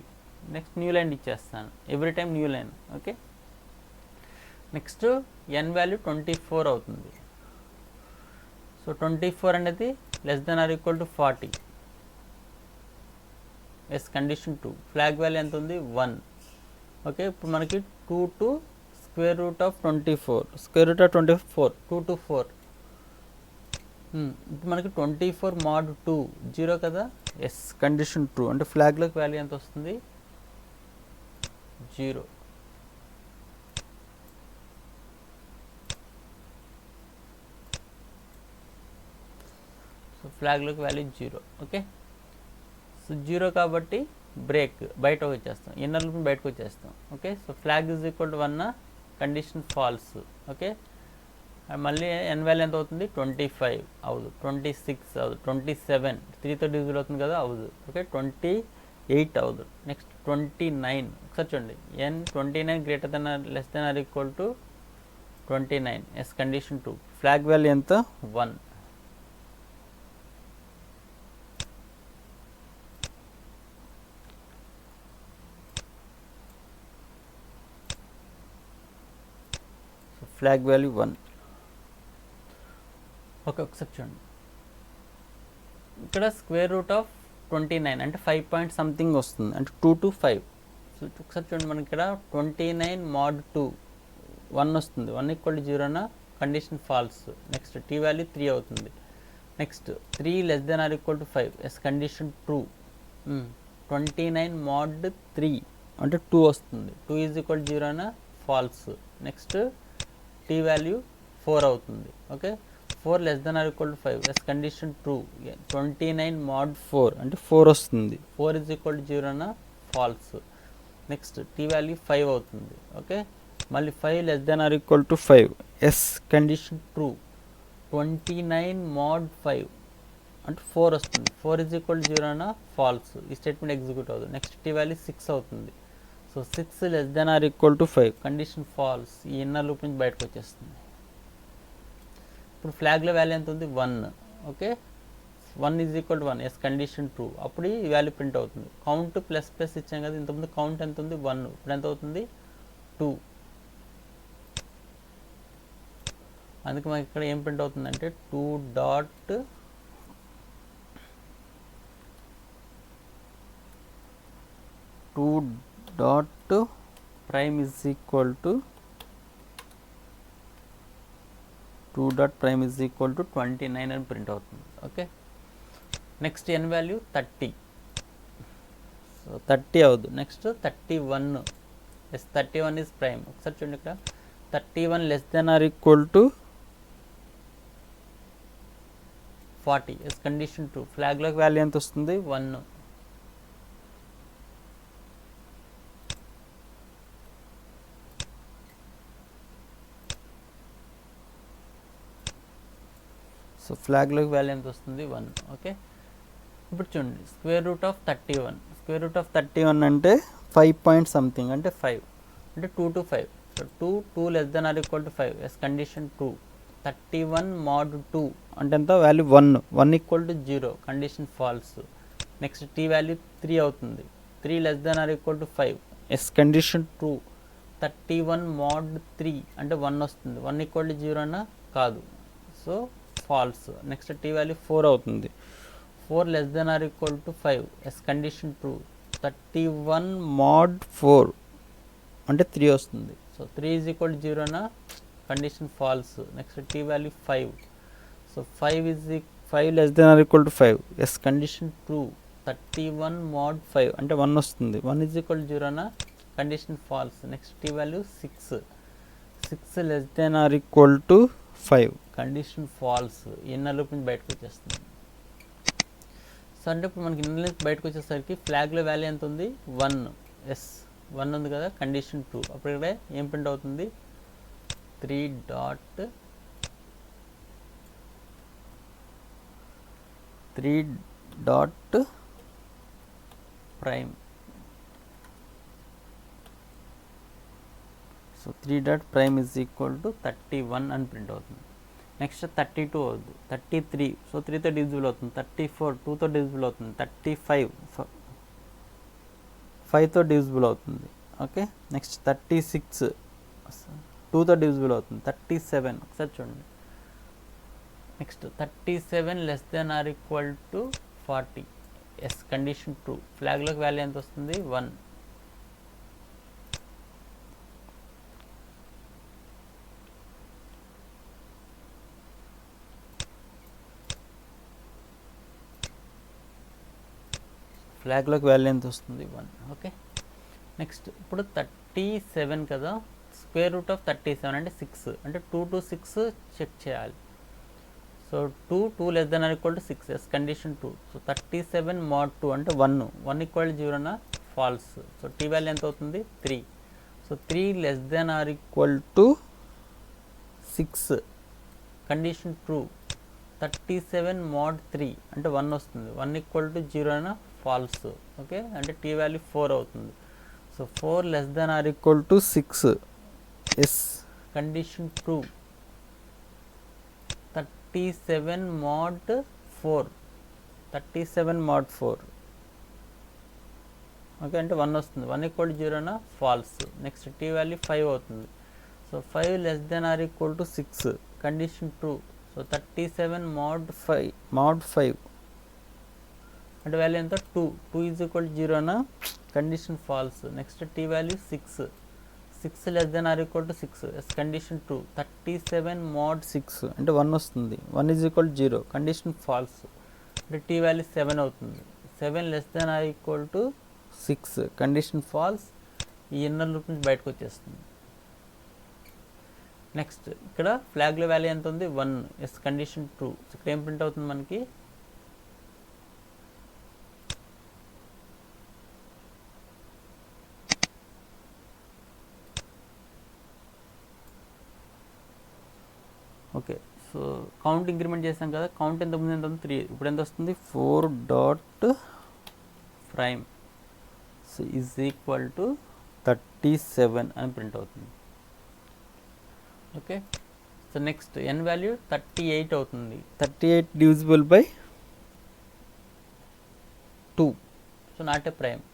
నెక్స్ట్ న్యూ లైన్ ఇచ్చేస్తాను, every time new line. Okay, next n value 24 అవుతుంది. సో 24 అనేది less than or equal to 40, yes condition 2. Flag value ఎంత ఉంది 1. ఓకే, ఇప్పుడు మనకి 2 to square root of 24, square root of 24 2 to 4. ఇప్పుడు మనకి 24 mod 2 0 కదా, ఎస్ కండిషన్ ట్రూ. అంటే ఫ్లాగ్లోకి వాల్యూ ఎంత వస్తుంది 0. సో ఫ్లాగ్లోకి వాల్యూ 0. ఓకే, సో 0 కాబట్టి బ్రేక్ బయట వచ్చేస్తాం, ఇన్నర్ లూప్ బయటకు వచ్చేస్తాం. Okay, so flag is equal to 1, condition false. Okay, మళ్ళీ ఎన్ వాల్యూ ఎంత అవుతుంది 25 అవుదు, 26 అవుదు, 27 3తో డివిజిబుల్ అవుతుంది కదా అవుదు. ఓకే, 28 అవుదు. నెక్స్ట్ 29. ఒకసారి చూడండి, n 29 greater than less than or equal to 29, yes condition 2. Flag value ఎంత 1. Flag value 1. ఓకే, ఒకసారి చూడండి, ఇక్కడ స్క్వేర్ రూట్ ఆఫ్ 29 అంటే 5 పాయింట్ సంథింగ్ వస్తుంది, అంటే 2 to 5. సో ఒకసారి చూడండి, మనకి ఇక్కడ 29 mod 2 1 వస్తుంది, 1 ఈక్వల్ టు 0 అన్న condition false. Next t value 3 అవుతుంది. Next 3 less than or equal to 5, yes condition true. 29 mod 3 అంటే 2 వస్తుంది, 2 ఈజ్ ఈక్వల్ టు 0 అన్న ఫాల్స్. నెక్స్ట్ టీ వాల్యూ 4 అవుతుంది. Okay, 4 less than or equal to 5, yes condition true. 29 mod 4 అంటే 4 వస్తుంది, 4 ఈజ్ ఈక్వల్ టు 0 అన్న ఫాల్స్. నెక్స్ట్ టీ వాల్యూ 5 అవుతుంది. ఓకే, మళ్ళీ 5 less than or equal to 5, yes condition true. 29 mod 5 అంటే 4 వస్తుంది, 4 ఈజ్ ఈక్వల్ టు 0 అన్న ఫాల్స్. ఈ స్టేట్మెంట్ ఎగ్జిక్యూట్ అవుతుంది. నెక్స్ట్ టీ వాల్యూ 6 అవుతుంది. So 6 less than or equal to 5, condition false. ఈ ఇన్నర్ లూప్ నుంచి బయటకు వచ్చేస్తుంది. ఇప్పుడు ఫ్లాగ్లో వాల్యూ ఎంత ఉంది 1. Okay, 1 is equal to 1, yes condition true. అప్పుడు ఈ వాల్యూ ప్రింట్ అవుతుంది. కౌంట్ ప్లస్ ప్లస్ ఇచ్చాం కదా, ఇంతకుముందు కౌంట్ ఎంత ఉంది 1, ఇప్పుడు ఎంత అవుతుంది 2. అందుకే మనకి ఇక్కడ ఏం ప్రింట్ అవుతుందంటే 2 dot prime is equal to 2 dot prime is equal to 29 అని ప్రింట్ అవుతుంది. Okay, next n value 30. So 30 అవుద్దు. Next 31, yes 31 is prime. ఒకసారి చూడండి, ఇక్కడ 31 less than or equal to 40, yes condition true. ఫ్లాగ్లోకి వాల్యూ ఎంత వస్తుంది 1. సో ఫ్లాగ్లోకి వాల్యూ ఎంత వస్తుంది 1. ఓకే, ఇప్పుడు చూడండి, square root of 31. Square root of 31 అంటే 5 పాయింట్ సంథింగ్ అంటే 5 అంటే 2 to 5. So 2 less than or equal to 5, yes condition 2. 31 mod 2 అంటే ఎంత value 1 equal to 0, condition false. Next t value 3 అవుతుంది. 3 less than or equal to 5, yes condition true. 31 mod 3 అంటే 1 వస్తుంది, 1 ఈక్వల్ టు 0 అన్న కాదు, so false. Next t value 4 అవుతుంది. 4 less than or equal to 5, yes condition true. 31 mod 4 అంటే 3 వస్తుంది, సో 3 ఈజ్ ఈక్వల్ టు 0 అన్న condition false. Next t value 5. So 5 less than or equal to 5, yes condition true. 31 mod 5 అంటే 1 వస్తుంది, 1 ఈజ్ ఈక్వల్ టు 0 అన్న condition false. Next t value 6 less than or equal to 5, condition false. Inner loop నుంచి బయటకు వచ్చేస్తుంది. సో అంటే ఇప్పుడు మనకి ఇన్నర్ లూప్ బయటకు వచ్చేసరికి ఫ్లాగ్లో వాల్యూ ఎంత ఉంది 1, ఎస్ 1 ఉంది కదా, కండిషన్ ట్రూ. అప్పుడు ఇక్కడ ఏం ప్రింట్ అవుతుంది, 3 dot prime. So 3 dot prime is equal to 31 అని ప్రింట్ అవుతుంది. నెక్స్ట్ 32 అవుతుంది, 33, సో 3తో డివిజిబుల్ అవుతుంది, 34 2తో డివిజిబుల్ అవుతుంది, 35 5తో డివిజిబుల్ అవుతుంది. ఓకే, నెక్స్ట్ 36 2తో డివిజిబుల్ అవుతుంది, 37 ఒకసారి చూడండి. Next 37 less than or equal to 40. Yes, condition true. ఫ్లాగ్లోకి వాల్యూ ఎంత వస్తుంది, 1. ఫ్లాగ్లోకి వాల్యూ ఎంత వస్తుంది, 1. ఓకే, నెక్స్ట్ ఇప్పుడు 37 కదా, స్క్వేర్ రూట్ ఆఫ్ 37 అంటే 6, అంటే 2 to 6 చెక్ చేయాలి. So 2 less than or equal to 6, yes condition 2. So 37 mod 2 అంటే 1 ఈక్వల్ టు 0 నా, ఫాల్స్. సో టీ వాల్యూ ఎంత అవుతుంది, 3. So 3 less than or equal to 6, condition true. 37 mod 3 అంటే 1 వస్తుంది, 1 ఈక్వల్ టు 0 నా, ఫాల్స్. ఓకే, అంటే టీ వాల్యూ 4 అవుతుంది. So 4 less than or equal to 6, yes condition true. 37 mod 4 okay, అంటే 1 వస్తుంది, 1 ఈక్వల్ టు 0 నా, ఫాల్స్. నెక్స్ట్ టీ వాల్యూ 5 అవుతుంది. So 5 less than or equal to 6, condition true. So 37 mod 5 అంటే వాల్యూ ఎంత, 2 ఈజ్ ఈక్వల్ టు 0 నా, condition false. Next t value 6 less than or equal to 6, yes condition true. 37 mod 6 అంటే 1 వస్తుంది, 1 is equal to 0, condition false. అంటే టీ వాల్యూ 7 అవుతుంది. 7 less than or equal to 6, condition false. ఈ ఇన్నర్ లూప్ నుంచి బయటకు వచ్చేస్తుంది. నెక్స్ట్ ఇక్కడ ఫ్లాగ్లో వాల్యూ ఎంత ఉంది, 1, ఎస్ కండిషన్ ట్రూ. ఇక్కడ ఏం ప్రింట్ అవుతుంది మనకి, ఓకే. సో కౌంట్ ఇంక్రిమెంట్ చేసాం కదా, కౌంట్ ఎంత ముందు ఎంత ఉంది, 3. ఇప్పుడు ఎంత వస్తుంది, 4 dot prime so is equal to 37 అని ప్రింట్ అవుతుంది. Okay, so next n value 38 అవుతుంది, 38 divisible by 2, so not a prime.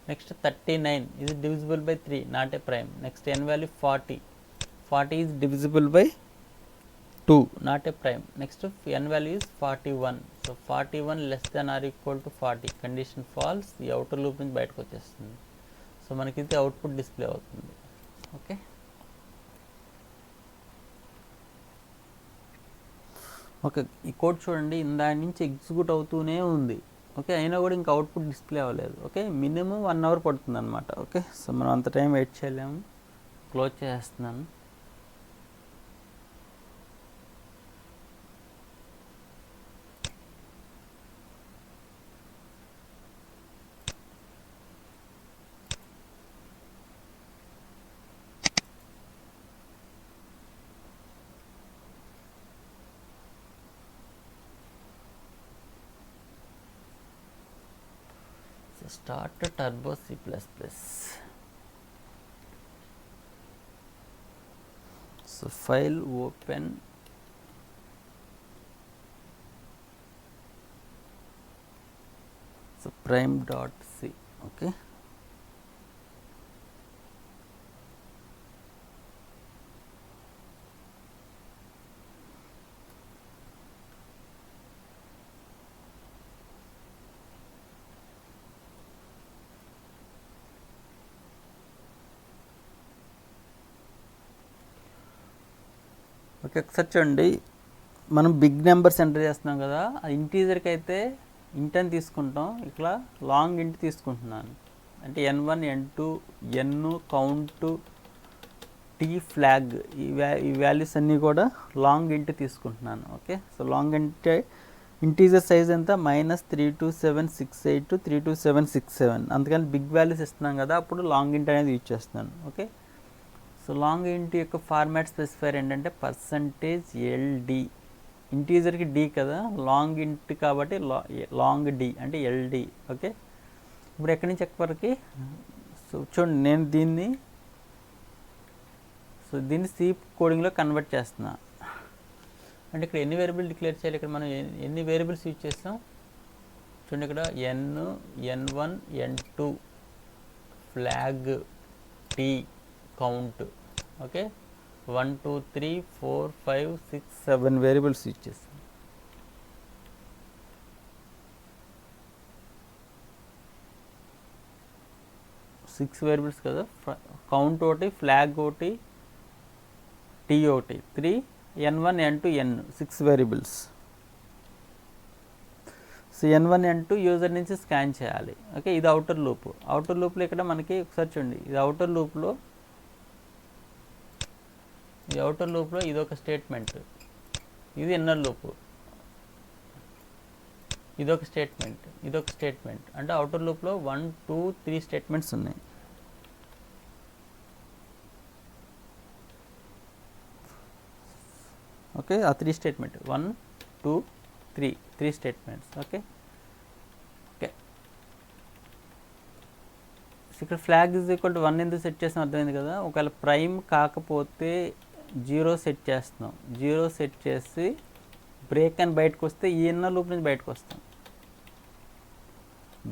Next 39 ఇది divisible by 3, not a prime. Next n value 40 is divisible by 2, not a prime. Next n value is 41. So 41 less than or equal to 40, condition false. ఈ అవుటర్ లూప్ నుంచి బయటకు వచ్చేస్తుంది. సో మనకి ఇది అవుట్పుట్ డిస్ప్లే అవుతుంది. ఓకే, ఈ కోడ్ చూడండి, ఇందాక నుంచి ఎగ్జిక్యూట్ అవుతూనే ఉంది. ఓకే, అయినా కూడా ఇంకా అవుట్పుట్ డిస్ప్లే అవ్వలేదు. ఓకే, మినిమం 1 అవర్ పడుతుంది అనమాట. ఓకే, సో మనం అంత టైం వెయిట్ చేయలేము. క్లోజ్ చేస్తున్నాను. Start Turbo C++. So file open, so prime.c. okay, okay, ఒకసారి చూడండి, మనం బిగ్ నెంబర్స్ ఎంటర్ చేస్తున్నాం కదా, ఆ ఇంటీజర్కి అయితే ఇంట్ అని తీసుకుంటాం, ఇట్లా లాంగ్ ఇంట్ తీసుకుంటున్నాను. అంటే n1 n2 n count t flag ఈ వాల్యూస్ అన్నీ కూడా లాంగ్ ఇంట్ తీసుకుంటున్నాను. Okay, so long int integer size ఎంత -32768 to 32767, అందుకని బిగ్ వాల్యూస్ ఇస్తున్నాం కదా, అప్పుడు లాంగ్ ఇంట్ అనేది యూజ్ చేస్తున్నాను. ఓకే, సో లాంగ్ ఇంట్ యొక్క ఫార్మాట్ స్పెసిఫైర్ ఏంటంటే %LD, ఇంటీజర్కి డి కదా, లాంగ్ ఇంట్ కాబట్టి లాంగ్ డి అంటే LD. ఓకే, ఇప్పుడు ఎక్కడి నుంచి ఎక్కడి వరకు, సో చూడండి నేను దీన్ని సి కోడింగ్లో కన్వర్ట్ చేస్తున్నా. అంటే ఇక్కడ ఎన్ని వేరియబుల్ డిక్లేర్ చేయాలి, ఇక్కడ మనం ఎన్ని వేరియబుల్స్ యూజ్ చేస్తాం చూడండి, ఇక్కడ n1 n2 flag t count. Okay, 1 2 3 4 5 6 7 variables use చేస్తాం. సిక్స్ వేరియబుల్స్ కదా, కౌంట్ ఒకటి, ఫ్లాగ్ ఒకటి, టీ ఒకటి, 3 n1 n2 n 6 variables. So n1 n2 user నుంచి స్కాన్ చేయాలి. ఓకే, ఇది అవుటర్ లూప్. అవుటర్ లూప్లో ఇక్కడ మనకి ఒకసారి చూడండి, ఇది అవుటర్ లూప్లో ఇది ఒక స్టేట్మెంట్, ఇది ఇన్నర్ లూప్, ఇదొక స్టేట్మెంట్, అంటే అవుటర్ లూప్లో 1 2 3 స్టేట్మెంట్స్ ఉన్నాయి. ఓకే, ఆ 3 స్టేట్మెంట్ 1 2 3 స్టేట్మెంట్స్. ఓకే, ఇక్కడ ఫ్లాగ్ ఈజ్ ఈక్వల్ టు 1 ఎందుకు సెట్ చేస్తాం అర్థమైంది కదా. ఒకవేళ ప్రైమ్ కాకపోతే 0 సెట్ చేస్తున్నాం, 0 సెట్ చేసి బ్రేక్ అని బయటకు వస్తే ఈ ఇన్నర్ లూప్ నుంచి బయటకు వస్తాం,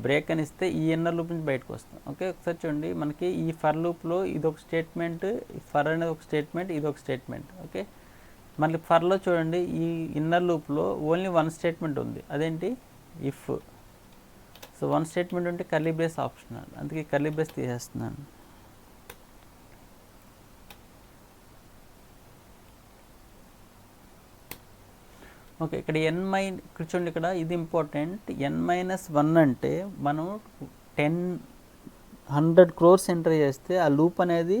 బ్రేక్ అని ఇస్తే ఈ ఇన్నర్ లూప్ నుంచి బయటకు వస్తాం. ఓకే, ఒకసారి చూడండి, మనకి ఈ ఫర్ లూప్లో ఇదొక స్టేట్మెంట్, ఫర్ అనేది ఒక స్టేట్మెంట్, ఇదొక స్టేట్మెంట్. ఓకే, మళ్ళీ ఫర్లో చూడండి, ఈ ఇన్నర్ లూప్లో ఓన్లీ 1 స్టేట్మెంట్ ఉంది, అదేంటి ఇఫ్. సో 1 స్టేట్మెంట్ ఉంటే కర్లీ బ్రేస్ ఆప్షనల్, అందుకే కర్లీ బ్రేస్ తీసేస్తున్నాను. ఓకే, ఇక్కడ ఇక్కడ చూడండి, ఇక్కడ ఇది ఇంపార్టెంట్. n-1 అంటే మనం 100 crores ఎంటర్ చేస్తే ఆ లూప్ అనేది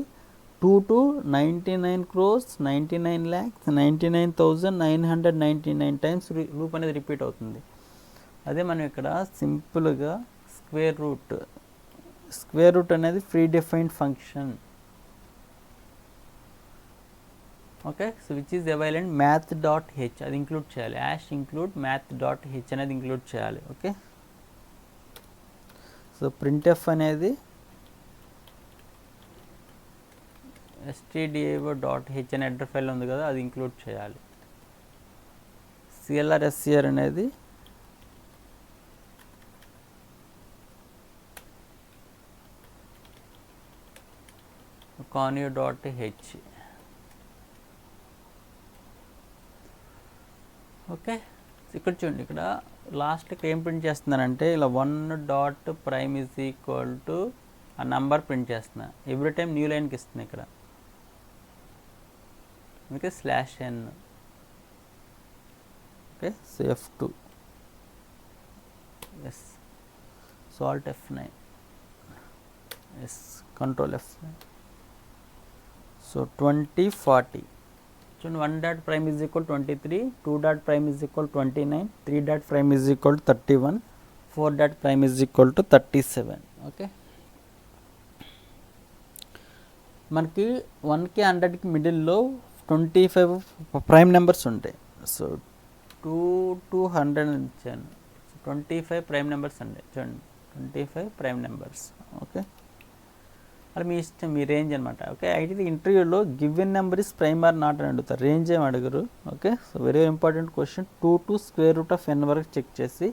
2 to 99 crores 99 lakhs 99,999 times loop అనేది రిపీట్ అవుతుంది. అదే మనం ఇక్కడ సింపుల్గా స్క్వేర్ రూట్ అనేది predefined function. Okay, so which is అవైలెంట్ math.h, అది ఇంక్లూడ్ చేయాలి, #include math.h అనేది ఇంక్లూడ్ చేయాలి. ఓకే, సో printf అనేది stdio.h అనే హెడర్ ఫైల్ ఉంది కదా, అది ఇంక్లూడ్ చేయాలి. clr అనేది conio.h. ఓకే, ఇక్కడ చూడండి, ఇక్కడ లాస్ట్కి ఏం ప్రింట్ చేస్తున్నానంటే ఇలా 1.prime ఈజ్ ఈక్వల్ టు ఆ నంబర్ ప్రింట్ చేస్తున్నా, ఎవ్రీ టైం న్యూ లైన్కి ఇస్తుంది ఇక్కడ. Okay, /n. Okay, so F2, yes, so Alt F9, yes, Control F9. So 20 40 చూడండి, 1.prime is equal 23, 2.prime is equal 29, 3.prime is equal 31, 4.prime is equal to 37. Okay, మనకి 1కి 100కి మిడిల్లో 25 ప్రైమ్ నెంబర్స్ ఉంటాయి. సో 2 to 100 ఇచ్చాను, 25 ప్రైమ్ నెంబర్స్ ఉంటాయి. చూడండి, 25 ప్రైమ్ నెంబర్స్. ఓకే, అది మీ ఇష్టం, మీ రేంజ్ అనమాట. ఓకే, అయితే ఇంటర్వ్యూలో given number is prime or not అని అడుగుతారు, రేంజ్ ఏమి అడుగురు. Okay, so very important question. 2 to √n వరకు చెక్ చేసి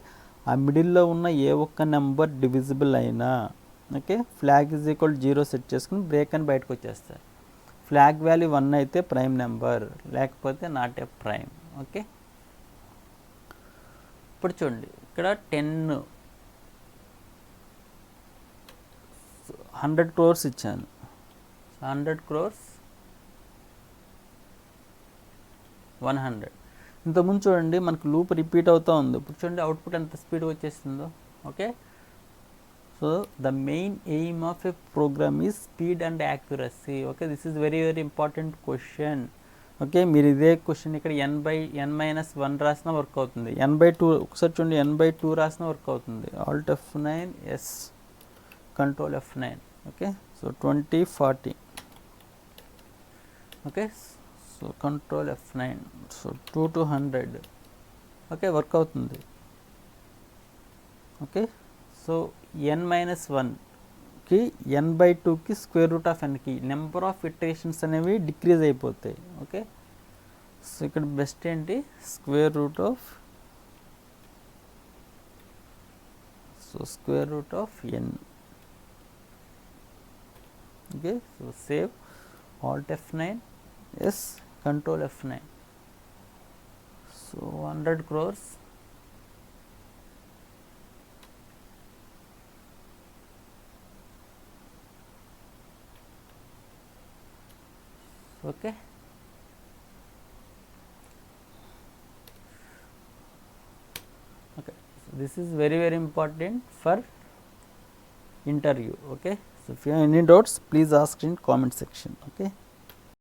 ఆ మిడిల్లో ఉన్న ఏ ఒక్క నెంబర్ డివిజిబుల్ అయినా, okay, flag is equal 0 set చేసుకుని బ్రేక్ అని బయటకు వచ్చేస్తారు. ఫ్లాగ్ వాల్యూ 1 అయితే ప్రైమ్ నెంబర్, లేకపోతే నాట్ ఏ ప్రైమ్. ఓకే, ఇప్పుడు చూడండి, ఇక్కడ 100 crores ఇచ్చాను, 100 crores 100. ఇంతకుముందు చూడండి మనకు లూప్ రిపీట్ అవుతూ ఉంది, ఇప్పుడు చూడండి అవుట్పుట్ ఎంత స్పీడ్ వచ్చేస్తుందో. Okay, so the main aim of a program is speed and accuracy. Okay, this is very important question. Okay, మీరు ఇదే క్వశ్చన్ ఇక్కడ n/n-1 రాసినా వర్క్ అవుతుంది, n/2 ఒకసారి చూడండి, n/2 రాసినా వర్క్ అవుతుంది. Alt F9 yes, control F9. Okay, so 20 40. Okay, so control F9, so 2 to 100. Okay, work అవుతుంది. ఓకే, సో n-1కి n/2కి స్క్వేర్ రూట్ ఆఫ్ nకి నెంబర్ ఆఫ్ ఇటరేషన్స్ అనేవి డిక్రీజ్ అయిపోతాయి. ఓకే, సో ఇక్కడ బెస్ట్ ఏంటి, square root of, so square root of n. Okay, so save, alt F9 yes, control F9. So 100 crores. Okay, okay, so this is very important for interview. Okay, so if you have any doubts, please ask in comment section. Okay.